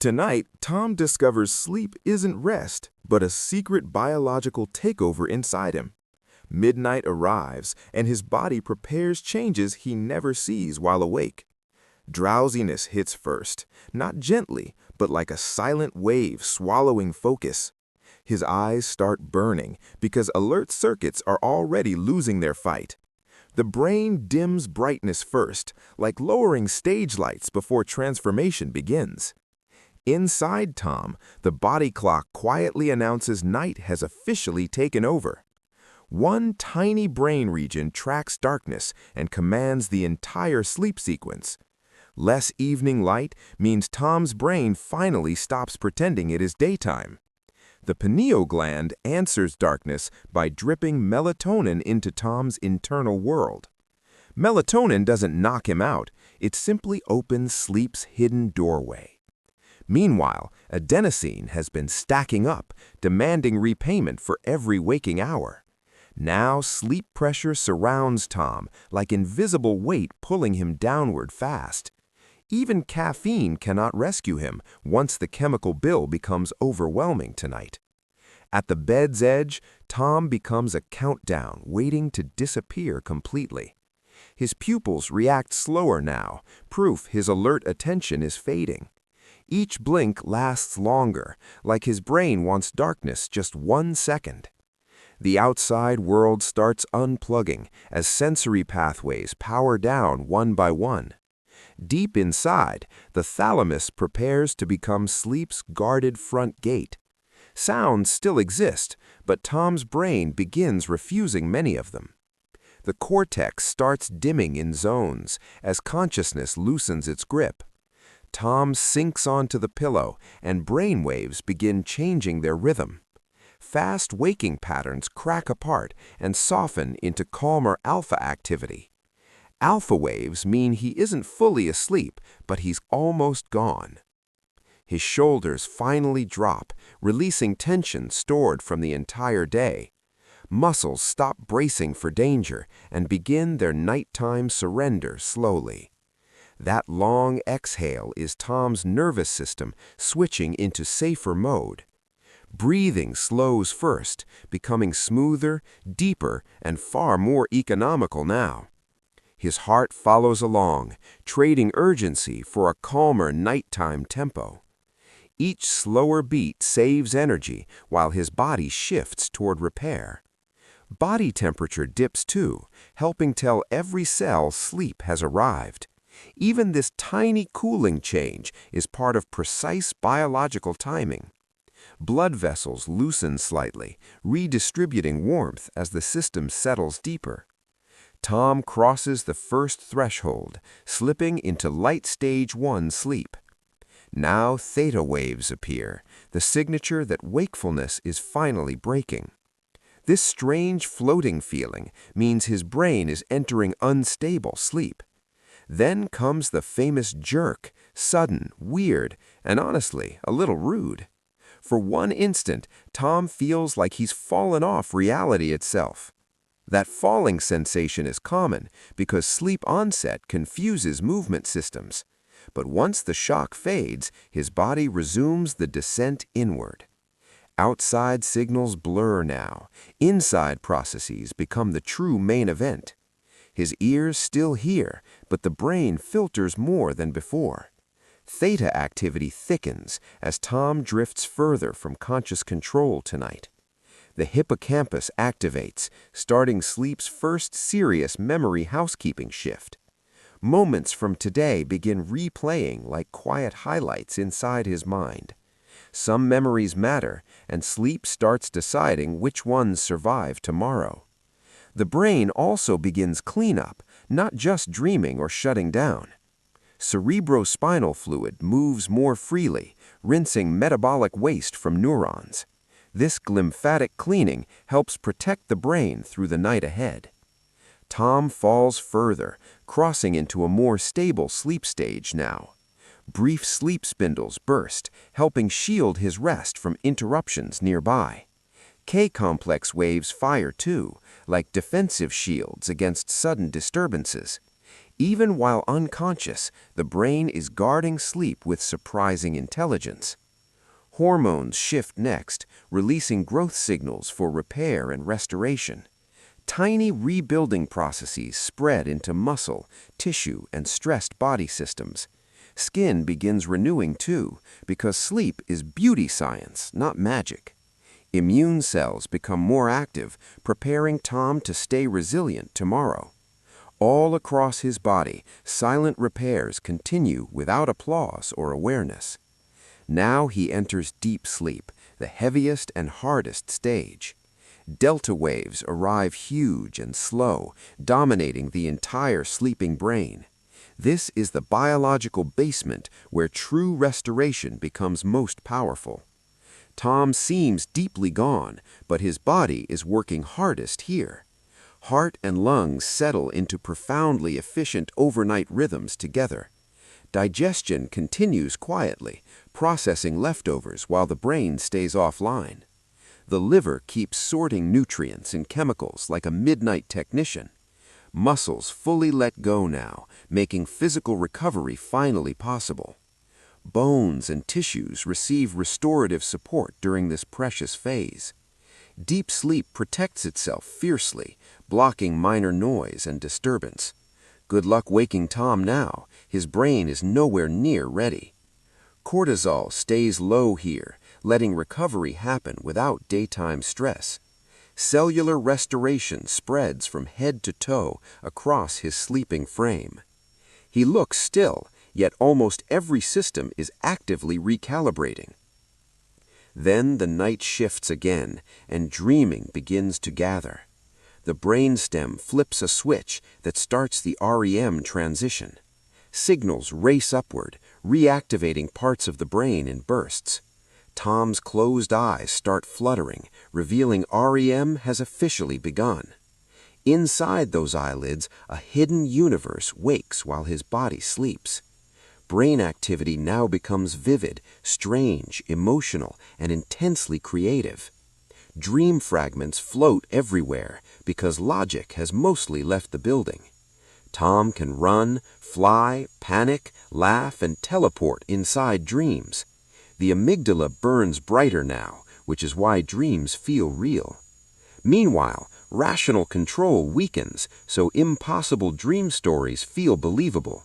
Tonight, Tom discovers sleep isn't rest, but a secret biological takeover inside him. Midnight arrives, and his body prepares changes he never sees while awake. Drowsiness hits first, not gently, but like a silent wave swallowing focus. His eyes start burning because alert circuits are already losing their fight. The brain dims brightness first, like lowering stage lights before transformation begins. Inside Tom, the body clock quietly announces night has officially taken over. One tiny brain region tracks darkness and commands the entire sleep sequence. Less evening light means Tom's brain finally stops pretending it is daytime. The pineal gland answers darkness by dripping melatonin into Tom's internal world. Melatonin doesn't knock him out, it simply opens sleep's hidden doorway. Meanwhile, adenosine has been stacking up, demanding repayment for every waking hour. Now sleep pressure surrounds Tom like invisible weight pulling him downward fast. Even caffeine cannot rescue him once the chemical bill becomes overwhelming tonight. At the bed's edge, Tom becomes a countdown waiting to disappear completely. His pupils react slower now, proof his alert attention is fading. Each blink lasts longer, like his brain wants darkness just 1 second. The outside world starts unplugging as sensory pathways power down one by one. Deep inside, the thalamus prepares to become sleep's guarded front gate. Sounds still exist, but Tom's brain begins refusing many of them. The cortex starts dimming in zones as consciousness loosens its grip. Tom sinks onto the pillow, and brain waves begin changing their rhythm. Fast waking patterns crack apart and soften into calmer alpha activity. Alpha waves mean he isn't fully asleep, but he's almost gone. His shoulders finally drop, releasing tension stored from the entire day. Muscles stop bracing for danger and begin their nighttime surrender slowly. That long exhale is Tom's nervous system switching into safer mode. Breathing slows first, becoming smoother, deeper, and far more economical now. His heart follows along, trading urgency for a calmer nighttime tempo. Each slower beat saves energy while his body shifts toward repair. Body temperature dips too, helping tell every cell sleep has arrived. Even this tiny cooling change is part of precise biological timing. Blood vessels loosen slightly, redistributing warmth as the system settles deeper. Tom crosses the first threshold, slipping into light stage 1 sleep. Now theta waves appear, the signature that wakefulness is finally breaking. This strange floating feeling means his brain is entering unstable sleep. Then comes the famous jerk, sudden, weird, and honestly, a little rude. For one instant, Tom feels like he's fallen off reality itself. That falling sensation is common because sleep onset confuses movement systems. But once the shock fades, his body resumes the descent inward. Outside signals blur now. Inside processes become the true main event. His ears still hear, but the brain filters more than before. Theta activity thickens as Tom drifts further from conscious control tonight. The hippocampus activates, starting sleep's first serious memory housekeeping shift. Moments from today begin replaying like quiet highlights inside his mind. Some memories matter, and sleep starts deciding which ones survive tomorrow. The brain also begins cleanup, not just dreaming or shutting down. Cerebrospinal fluid moves more freely, rinsing metabolic waste from neurons. This glymphatic cleaning helps protect the brain through the night ahead. Tom falls further, crossing into a more stable sleep stage now. Brief sleep spindles burst, helping shield his rest from interruptions nearby. K-complex waves fire too, like defensive shields against sudden disturbances. Even while unconscious, the brain is guarding sleep with surprising intelligence. Hormones shift next, releasing growth signals for repair and restoration. Tiny rebuilding processes spread into muscle, tissue, and stressed body systems. Skin begins renewing too, because sleep is beauty science, not magic. Immune cells become more active, preparing Tom to stay resilient tomorrow. All across his body, silent repairs continue without applause or awareness. Now he enters deep sleep, the heaviest and hardest stage. Delta waves arrive huge and slow, dominating the entire sleeping brain. This is the biological basement where true restoration becomes most powerful. Tom seems deeply gone, but his body is working hardest here. Heart and lungs settle into profoundly efficient overnight rhythms together. Digestion continues quietly, processing leftovers while the brain stays offline. The liver keeps sorting nutrients and chemicals like a midnight technician. Muscles fully let go now, making physical recovery finally possible. Bones and tissues receive restorative support during this precious phase. Deep sleep protects itself fiercely, blocking minor noise and disturbance. Good luck waking Tom now. His brain is nowhere near ready. Cortisol stays low here, letting recovery happen without daytime stress. Cellular restoration spreads from head to toe across his sleeping frame. He looks still, yet almost every system is actively recalibrating. Then the night shifts again, and dreaming begins to gather. The brainstem flips a switch that starts the REM transition. Signals race upward, reactivating parts of the brain in bursts. Tom's closed eyes start fluttering, revealing REM has officially begun. Inside those eyelids, a hidden universe wakes while his body sleeps. Brain activity now becomes vivid, strange, emotional, and intensely creative. Dream fragments float everywhere because logic has mostly left the building. Tom can run, fly, panic, laugh, and teleport inside dreams. The amygdala burns brighter now, which is why dreams feel real. Meanwhile, rational control weakens, so impossible dream stories feel believable.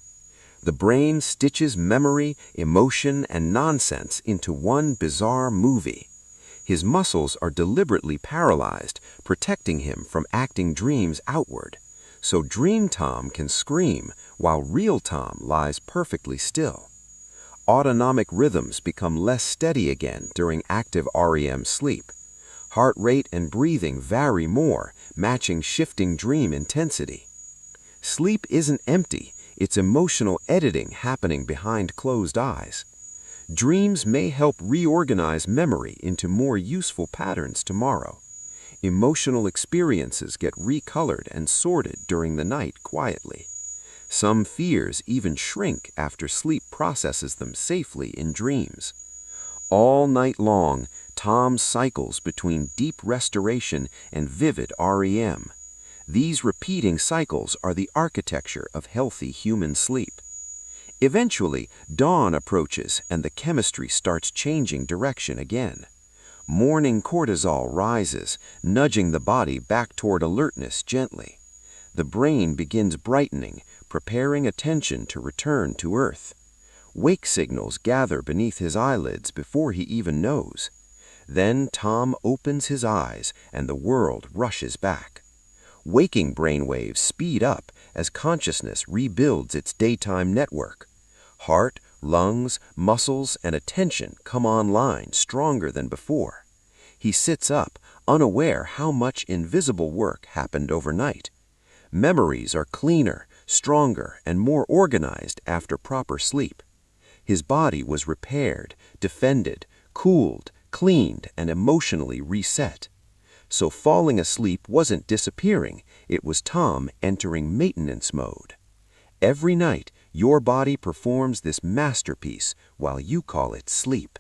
The brain stitches memory, emotion, and nonsense into one bizarre movie. His muscles are deliberately paralyzed, protecting him from acting dreams outward. So Dream Tom can scream while real Tom lies perfectly still. Autonomic rhythms become less steady again during active REM sleep. Heart rate and breathing vary more, matching shifting dream intensity. Sleep isn't empty. It's emotional editing happening behind closed eyes. Dreams may help reorganize memory into more useful patterns tomorrow. Emotional experiences get recolored and sorted during the night quietly. Some fears even shrink after sleep processes them safely in dreams. All night long, Tom cycles between deep restoration and vivid REM. These repeating cycles are the architecture of healthy human sleep. Eventually, dawn approaches and the chemistry starts changing direction again. Morning cortisol rises, nudging the body back toward alertness gently. The brain begins brightening, preparing attention to return to Earth. Wake signals gather beneath his eyelids before he even knows. Then Tom opens his eyes and the world rushes back. Waking brainwaves speed up as consciousness rebuilds its daytime network. Heart, lungs, muscles, and attention come online stronger than before. He sits up, unaware how much invisible work happened overnight. Memories are cleaner, stronger, and more organized after proper sleep. His body was repaired, defended, cooled, cleaned, and emotionally reset. So falling asleep wasn't disappearing, it was Tom entering maintenance mode. Every night, your body performs this masterpiece while you call it sleep.